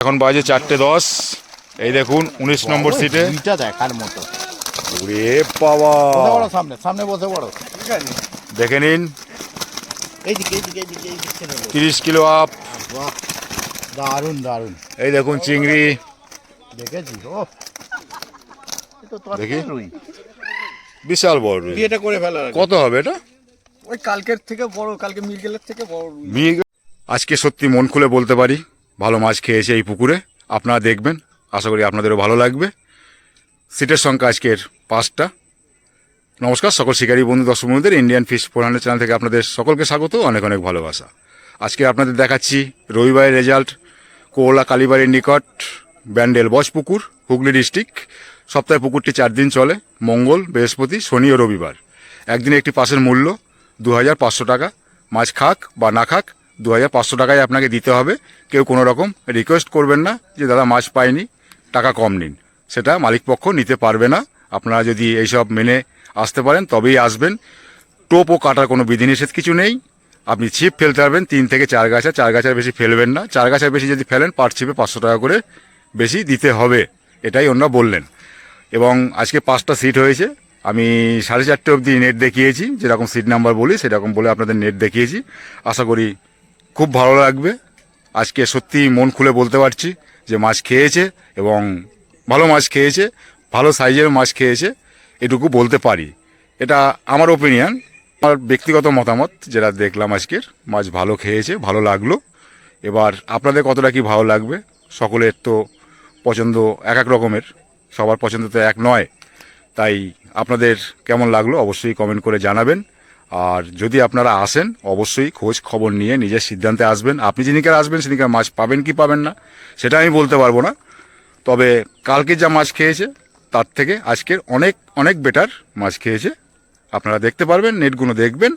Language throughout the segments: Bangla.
এখন বাজে 4:10। এই দেখুন 19 নম্বর সিটে দেখার মতো। ওরে বাবা, সামনে সামনে বসে পড়ো। দেখে নিন, এইদিকে 30 কিলো আপ। দারুন দারুন। এই দেখুন চিংড়ি, দেখেছি ও, দেখি বিশাল বড় রুই। এটা করে ফেলা কত হবে এটা? ওই কালকের থেকে বড়, কালকে মিরগেলের থেকে বড়। আজকে সত্যি মন খুলে বলতে পারি ভালো মাছ খেয়েছে এই পুকুরে। আপনারা দেখবেন, আশা করি আপনাদেরও ভালো লাগবে। সিটের সংখ্যা আজকের 5টা। নমস্কার সকল শিকারী বন্ধু, দর্শক বন্ধুদের ইন্ডিয়ান ফিশ 400 চ্যানেল থেকে আপনাদের সকলকে স্বাগত, অনেক অনেক ভালোবাসা। আজকে আপনাদের দেখাচ্ছি রবিবারের রেজাল্ট। কোলা কালীবাড়ির নিকট ব্যান্ডেল বজপুকুর, হুগলি ডিস্ট্রিক্ট। সপ্তাহে পুকুরটি 4 দিন চলে, মঙ্গল, বৃহস্পতি, শনি ও রবিবার। একদিনে একটি পাসের মূল্য 2500 টাকা। মাছ খাক বা না খাক 2500 টাকায় আপনাকে দিতে হবে। কেউ কোনো রকম রিকোয়েস্ট করবেন না যে দাদা মাছ পাইনি, টাকা কম নিন, সেটা মালিকপক্ষ নিতে পারবে না। আপনারা যদি এইসব মেনে আসতে পারেন তবেই আসবেন। টোপ ও কাটার কোনো বিধিনিষেধ কিছু নেই। আপনি ছিপ ফেলতে পারবেন 3 থেকে 4 গাছা, 4 গাছার বেশি ফেলবেন না। 4 গাছার বেশি যদি ফেলেন পার ছিপে 500 টাকা করে বেশি দিতে হবে, এটাই ওনারা বললেন। এবং আজকে 5টা সিট হয়েছে। আমি 4:30 অবধি নেট দেখিয়েছি, যেরকম সিট নাম্বার বলি সেরকম বলে আপনাদের নেট দেখিয়েছি। আশা করি খুব ভালো লাগবে। আজকে সত্যি মন খুলে বলতে পারছি যে মাছ খেয়েছে এবং ভালো মাছ খেয়েছে, ভালো সাইজের মাছ খেয়েছে, এটুকু বলতে পারি। এটা আমার ওপিনিয়ন, আমার ব্যক্তিগত মতামত। যেটা দেখলাম আজকের মাছ ভালো খেয়েছে, ভালো লাগলো। এবার আপনাদের কতটা কি ভালো লাগবে, সকলের তো পছন্দ এক এক রকমের, সবার পছন্দ তো এক নয়। তাই আপনাদের কেমন লাগলো অবশ্যই কমেন্ট করে জানাবেন। আর যদি আপনারা আসেন অবশ্যই খোঁজ খবর নিয়ে নিজের সিদ্ধান্তে আসবেন। আপনি যেদিনকার আসবেন সেদিনকার মাছ পাবেন কি পাবেন না সেটা আমি বলতে পারবো না। তবে কালকে যা মাছ খেয়েছে তার থেকে আজকের অনেক অনেক বেটার মাছ খেয়েছে। আপনারা দেখতে পারবেন, নেটগুলো দেখবেন।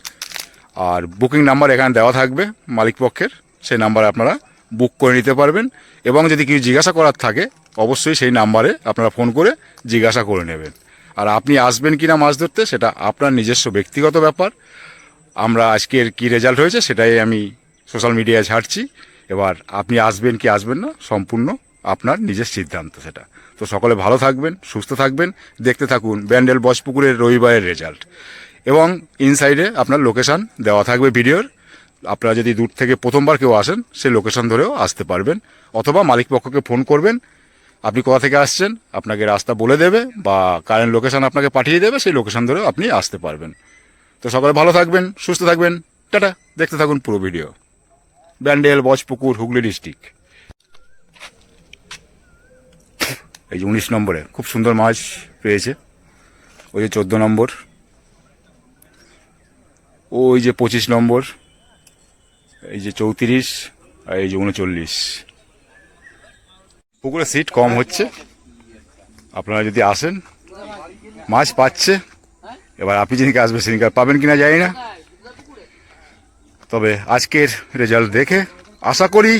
আর বুকিং নাম্বার এখানে দেওয়া থাকবে মালিক পক্ষের, সেই নাম্বারে আপনারা বুক করে নিতে পারবেন। এবং যদি কিছু জিজ্ঞাসা করার থাকে অবশ্যই সেই নাম্বারে আপনারা ফোন করে জিজ্ঞাসা করে নেবেন। আর আপনি আসবেন কিনা মাছ ধরতে সেটা আপনার নিজস্ব ব্যক্তিগত ব্যাপার। আমরা আজকের কি রেজাল্ট হয়েছে সেটাই আমি সোশ্যাল মিডিয়ায় ছাড়ছি। এবার আপনি আসবেন কি আসবেন না সম্পূর্ণ আপনার নিজের সিদ্ধান্ত সেটা। তো সকলে ভালো থাকবেন, সুস্থ থাকবেন, দেখতে থাকুন ব্যান্ডেল বজপুকুরের রবিবারের রেজাল্ট। এবং ইনসাইডে আপনার লোকেশান দেওয়া থাকবে ভিডিওর। আপনারা যদি দূর থেকে প্রথমবার কেউ আসেন সেই লোকেশান ধরেও আসতে পারবেন, অথবা মালিক পক্ষকে ফোন করবেন আপনি কোথা থেকে আসছেন, আপনাকে রাস্তা বলে দেবে বা কারেন্ট লোকেশান আপনাকে পাঠিয়ে দেবে, সেই লোকেশান ধরেও আপনি আসতে পারবেন। তো সকলে ভালো থাকবেন, সুস্থ থাকবেন, টাটা। দেখতে থাকুন পুরো ভিডিও। ব্যান্ডেল বজপুকুর, হুগলি ডিস্ট্রিক্ট। এই যে 19 নম্বরে খুব সুন্দর মাছ পেয়েছে। ওই যে 14 নম্বর, ওই যে 25 নম্বর, এই যে 34, আর এই যে 39। পুকুরে সিট কম হচ্ছে, আপনারা যদি আসেন মাছ পাচ্ছে। এবার আপনি যেদিনকে আসবেন সেদিনকে পাবেন কিনা জানি না। তবে আজকের রেজাল্ট দেখে আশা করি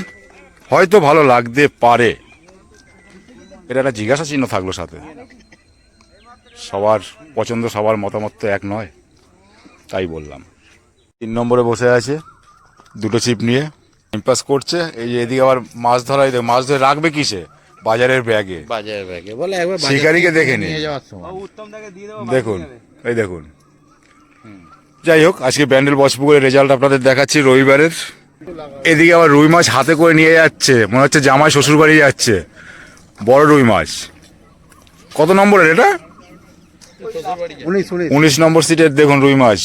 হয়তো ভালো লাগতে পারে। এটা একটা জিজ্ঞাসা চিহ্ন থাকলো সাথে। সবার পছন্দ, সবার মতামত তো এক নয়, তাই বললাম। 3 নম্বরে বসে আছে দুটো ছিপ নিয়ে টাইম পাস করছে। এই যে এদিকে আবার মাছ ধরা, মাছ ধরে রাখবে কিসে, বাজারের ব্যাগে। বাজারের ব্যাগে বলে একবার শিকারিকে দেখে নিয়ে যাওয়ার সময় দেখুন, এই দেখুন। যাই হোক, আজকে ব্যান্ডেল বজপুকুরের রেজাল্ট আপনাদের দেখাচ্ছি রবিবারের। এদিকে আবার রুই মাছ হাতে করে নিয়ে যাচ্ছে, মনে হচ্ছে জামাই শ্বশুর বাড়ি যাচ্ছে। বড় রুই মাছ। কত নম্বরের এটা? 19 নম্বর সিটের দেখুন রুই মাছ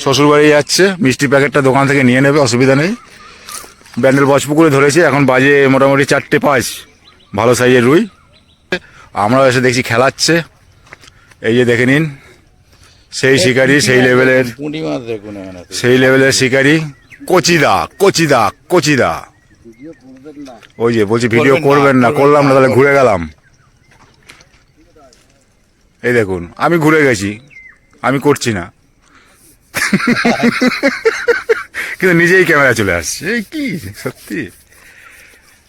শ্বশুর বাড়ি যাচ্ছে। মিষ্টি প্যাকেটটা দোকান থেকে নিয়ে নেবে, অসুবিধা নেই। ব্যান্ডেল বজপুকুরে ধরেছে, এখন বাজে মোটামুটি 4:05। ভালো সাইজের রুই। আমরাও এসে দেখছি খেলাচ্ছে। এই যে দেখে নিন, সেই শিকারি, সেই লেভেলের, সেই লেভেলের শিকারি। কচিদা কচিদা কচিদা। ওই যে বলছি ভিডিও করবেন না, করলাম না তাহলে ঘুরে গেলাম। এই দেখুন, আমি ঘুরে গেছি, আমি করছি না কিন্তু নিজেই ক্যামেরা চলে আসছে। এই কি সত্যি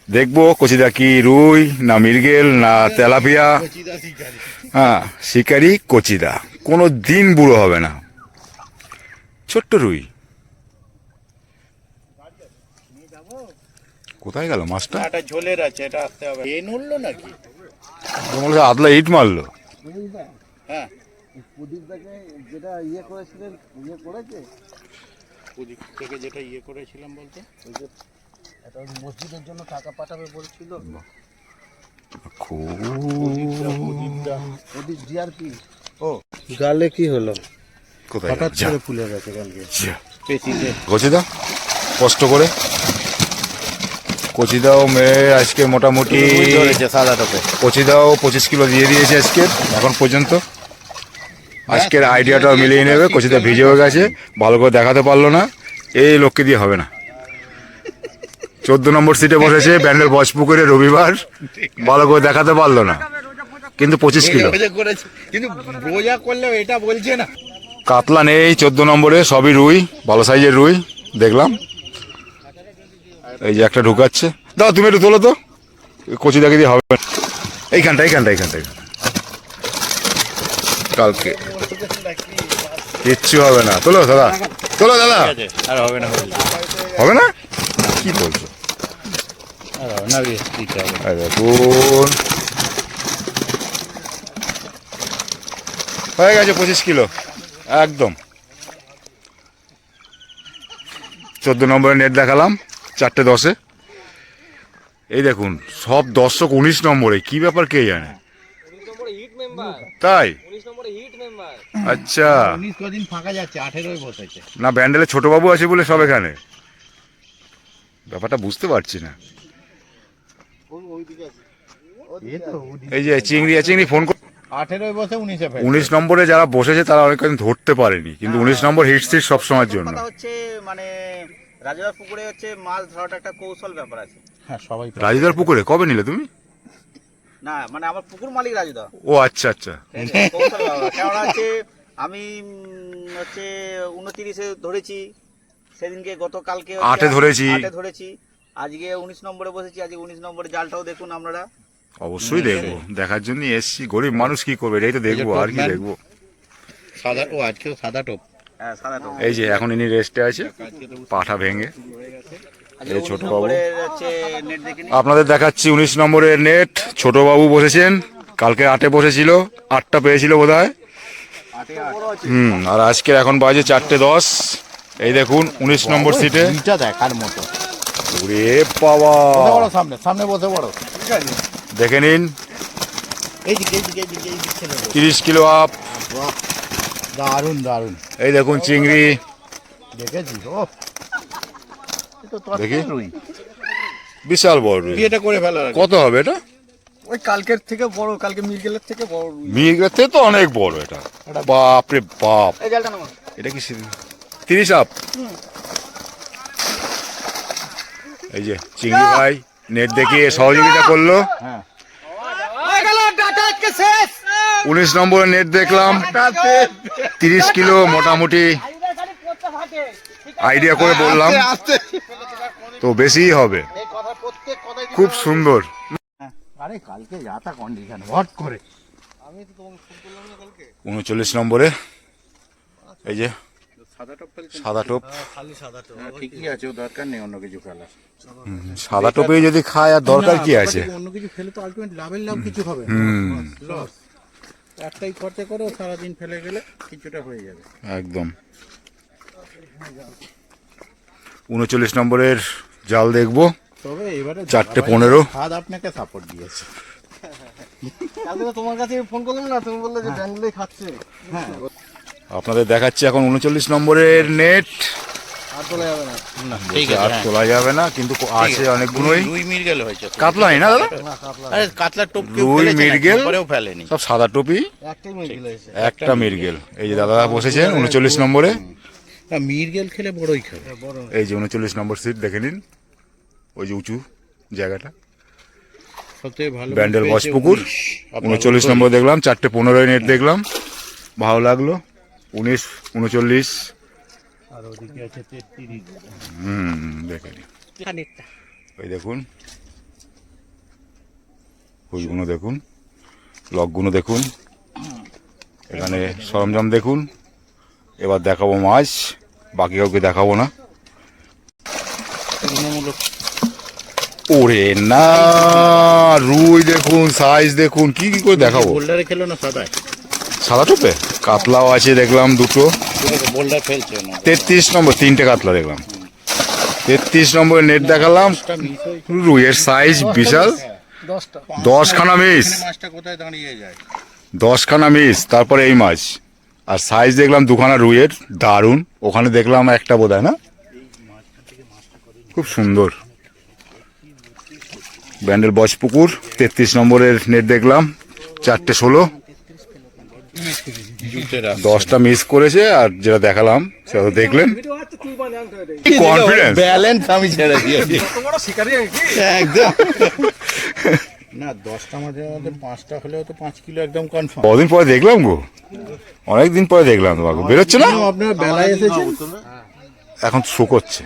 দেখবো কচিদা কি রুই না মৃগেল না তেলাপিয়া। হ্যাঁ, শিকারি কচিদা কোনো দিন বুড়ো হবে না। ছোট্ট রুই, কোথায় গেল মাছটা? একটা ঝোলের আছে, এটা আসতে হবে। এ নড়লো নাকি? মনে হচ্ছে আদলা ইট মারলো। হ্যাঁ, প্রদীপটাকে যেটা ইয়ে করেছিলেন ইয়ে করেছে ওদিক থেকে যেটা ইয়ে করেছিলাম বলতে। ওই যে একটা ওই মসজিদের জন্য টাকা পাঠাবে বলছিল প্রদীপ জিআরপি। ও গালে কি হলো? কোথায় হঠাৎ যা, করে ফুলে গেছে কালকে যা। পেটিতে। কচিদা কষ্ট করে কচিদাও মেরে আজকে মোটামুটি ধরেছে সাদা টোপে। কচিদাও 25 কিলো দিয়ে দিয়েছে আজকে এখন পর্যন্ত। আজকের আইডিয়াটাও মিলিয়ে নেবে। কচিদা ভিজেও গেছে, ভালো করে দেখাতে পারলো না, এই লোককে দিয়ে হবে না। 14 নম্বর সিটে বসেছে ব্যান্ডেল বজপুকুরে রবিবার, ভালো করে দেখাতে পারলো না, কিন্তু 25 কিলো। কিন্তু বোঝা করলেও এটা বলছে না। কাতলা নেই 14 নম্বরে, সবই রুই, ভালো সাইজের রুই দেখলাম। এই যে একটা ঢুকাচ্ছে, দাও তুমি একটু তোলো তো, কচিদাকে দিয়ে হবে না। এইখানটা কালকে কিচ্ছু হবে না। তোলো দাদা, তোলো দাদা। আর হবে না, হবে না কি বলছো? আর হবে না, দিতে হবে। এই দেখুন হয়ে গেছে 25 কিলো একদম। 14 নম্বরে নেট দেখালাম 4:10-এ। এই দেখুন সব দর্শক 19 নম্বরে, কি ব্যাপার কে জানে। তাই আচ্ছা, 19 কদিন ফাঁকা যাচ্ছে, 18 বসেছে। না ব্যান্ডেলে ছোটবাবু আছে বলে সব এখানে, ব্যাপারটা বুঝতে পারছি না। এই যে চিংড়ি ফোন 18 বসে 19-এ ফেলে। 19 নম্বরে যারা বসেছে তারা অনেক ধরতে পারেনি, কিন্তু 19 নম্বর হিট সিট সব সময়ের জন্য। কথা হচ্ছে মানে রাজুদার পুকুরে হচ্ছে মাছ ধরাটা একটা কৌশল ব্যাপার আছে। হ্যাঁ সবাই রাজুদার পুকুরে কবে নিলে তুমি? না মানে আমার পুকুর মালিক রাজুদা। ও আচ্ছা আচ্ছা। ঠিক আছে? কৌশল ব্যাপার। কেননা হচ্ছে আমি হচ্ছে 29-এ ধরেছি, সেদিনকে গতকালকে হচ্ছে 8-এ ধরেছি। 8-এ ধরেছি, আজকে 19 নম্বরে বসেছি। আজকে 19 নম্বরে জালটাও দেখুন আপনারা। অবশ্যই দেখবো, দেখার জন্য এসছি, গরিব মানুষ কি করবে, এটাই তো দেখবো, আর কি দেখবো। সাদা, ও আজকেও সাদা টোপ। হ্যাঁ সাদা টোপ। এই যে এখন ইনি রেস্টে আছে, পাঠা ভেঙে। আজকে এই 19 ছোট বাবু। নম্বরের হচ্ছে নেট দেখে নিন। আপনাদের দেখাচ্ছি 19 নম্বরের নেট, ছোটবাবু বসেছেন, কালকে 8-এ বসেছিল, 8টা পেয়েছিল বোধ হয়। আর আজকে এখন বাজে 4:10। এই দেখুন 19 নম্বর সিটে। দুইটা দেখার মতো। ওরে বাবা, বসে বড় সামনে, সামনে বসে বড়। দেখে নিন এইদিকে এইদিকে এইদিকে এইদিকে ছেড়ে দাও। 30 কিলো আপ। বাহ, দারুণ দারুণ। এই দেখুন চিংড়ি, দেখেছি ও, এ তো তোর দেখি। রুই। বিশাল বড় রুই। বিয়েটা করে ফেলো। কত হবে এটা? ওই কালকের থেকে বড়, কালকে মিরগেলের থেকে বড় রুই। মিরগেলের থেকে তো অনেক বড় এটা। বাপরে বাপ, এই জালটা নামা। এটা কি 30 আপ? এই যে চিংড়ি ভাই নেট দেখিয়ে সহযোগিতা করলো। হ্যাঁ 19 নম্বরের নেট দেখলাম, 30 কিলো মোটামুটি আইডিয়া করে বললাম, তো বেশিই হবে। খুব সুন্দর। আরে কালকে যাতা কন্ডিশন হট করে। 39 নম্বরে এই যে সাদা টোপ। ঠিকই আছে, ও দরকার নেই অন্য কিছু ফেলার। সাদা টোপে যদি খায় আর দরকার কি আছে। অন্য কিছু ফেলে তো আলটিমেট লাভের লাভ কিছু হবে না। লস একটাই খরচা করে সারাদিন ফেলে গেলে কিছুটা হয়ে যাবে একদম। 39 নম্বরের জাল দেখবো, তবে এবারে 4:15। হাত আপনাকে সাপোর্ট দিয়েছে। কালকে তো তোমার কাছে ফোন করলাম না, তুমি বললে যে ব্যাঙ্গলেই খাচ্ছে। হ্যাঁ আপনাদের দেখাচ্ছি এখন 39 নম্বরের নেট। আর তোলা যাবে না। ঠিক আর তোলা যাবে না, কিন্তু আছে অনেকগুলোই। রুই মিরগেল হয়েছে। কাতলা নেই না দাদা? আরে কাতলা টোপ কেউ রুই, ফেলেছে নাকি? মিরগেল। পরেও ফেলেনি। সব সাদা টোপি, একটাই মিল হয়েছে। একটা মিরগেল। এই যে দাদা বসেছেন 39 নম্বরে। না মিরগেল খেলে বড়ই খাবে। এই যে 39 নম্বর সিট দেখে নিন, ওই যে উঁচু জায়গাটা, সবথেকে ভালো ব্যান্ডেল পেয়েছে বজপুকুর। 19 39 নম্বর দেখলাম, 4:15 নেট দেখলাম, ভালো লাগলো। 19, 39। আর ওদিকে আছে 33। দেখে নিন। ওই দেখুন হুইলগুলো দেখুন, লকগুলো দেখুন, এখানে সরঞ্জাম দেখুন। এবার দেখাবো মাছ, বাকি কাউকে দেখাবো না। তুলনামূলক ওরে না, রুই দেখুন, সাইজ দেখুন, কি কি করে দেখাবো। বোল্ডারে খেলো না সাদায়? সাদা টোপে কাতলাও আছে দেখলাম দুটো। বোল্ডার ফেলছে না। 33 নম্বর, 3টে কাতলা দেখলাম। 33 নম্বরের নেট দেখালাম। রুইয়ের সাইজ বিশাল, 10খানা মিস, মাছটা কোথায় দাঁড়িয়ে যায়? 10খানা মিস। তারপরে এই মাছ, আর সাইজ দেখলাম 2খানা রুইয়ের, দারুণ। ওখানে দেখলাম একটা বোধহয়, না খুব সুন্দর। ব্যান্ডেল বস পুকুর 33 নম্বরের নেট দেখলাম, 4টে 16, 10টা মিস করেছে। আর যেটা দেখালাম সেটা তো দেখলেন, কনফিডেন্স। ব্যালেন্স আমি ছেড়ে দিয়েছি একদম। না 10টা মাঝে মধ্যে 5টা হলেও তো 5 কিলো একদম কনফার্ম। কদিন পরে দেখলাম গো, অনেকদিন পরে দেখলাম তোমাকে। বেরোচ্ছে না আপনার বেলায় এসেছে, এখন শো করছে,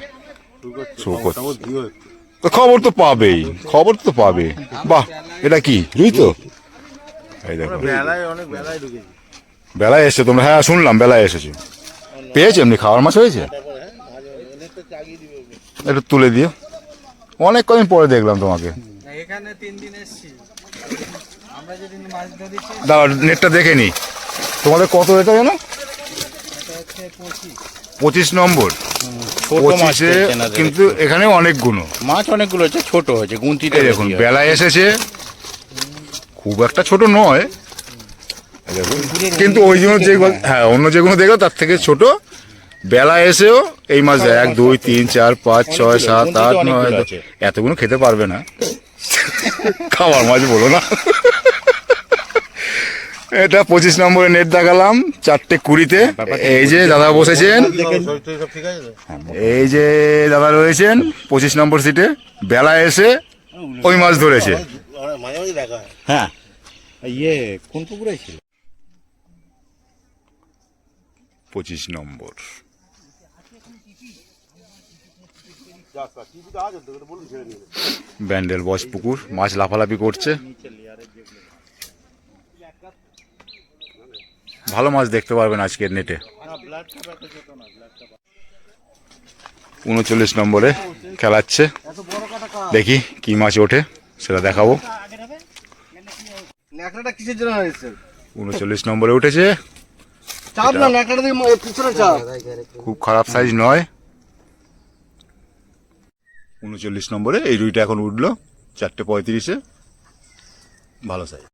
শো করছে। তো খবর তো পাবেই, খবর তো পাবে। বাহ, এটা কি রুই তো? এই দেখো বেলায় এসছো তোমরা। হ্যাঁ শুনলাম বেলায় এসেছো। পেয়েছো এমনি খাওয়ার মাছ হয়েছে? একটু তুলে দিও। অনেক কদিন পরে দেখলাম তোমাকে। এখানে 3 দিন এসেছি আমরা, যেদিন মাছ ধরেছি। দাঁড়াও নেটটা দেখে নি। তোমাদের কত এটা জানো? 25 নম্বর। ছোট মাছ 25-এ পেয়েছে না, কিন্তু এখানে অনেকগুলো মাছ অনেকগুলো হচ্ছে, ছোট হয়েছে গুনতিতে। এই দেখুন বেলায় এসেছে, খুব একটা ছোট নয়। এই দেখুন, কিন্তু ওই জন্য যেগুলো, হ্যাঁ অন্য যেগুলো দেখলো তার থেকে ছোট। বেলায় এসেও এই মাছ দেয় 1 2 3 4 5 6 7 8 9। এতগুলো খেতে পারবে না, খাবার মাছ বলো না। এটা 25 নম্বরের নেট দেখালাম, 4টে 20-তে। এই যে দাদা বসেছেন, এই যে দাদা রয়েছেন 25 নম্বর সিটে। বেলায় এসে ওই মাছ ধরেছে। হ্যাঁ ইয়ে কোন পুকুরে ছিল? 25 নম্বর। ব্যান্ডেল বস পুকুর, মাছ লাফালাফি করছে। ভালো মাছ দেখতে পারবেন আজকের নেটে। 39 নম্বরে খেলাচ্ছে, দেখি কি মাছ ওঠে সেটা দেখাবো। 39 নম্বরে উঠেছে, খুব খারাপ সাইজ নয়। 39 নম্বরে এই রুইটা এখন উঠলো 4টে 35-এ, ভালো সাইজ।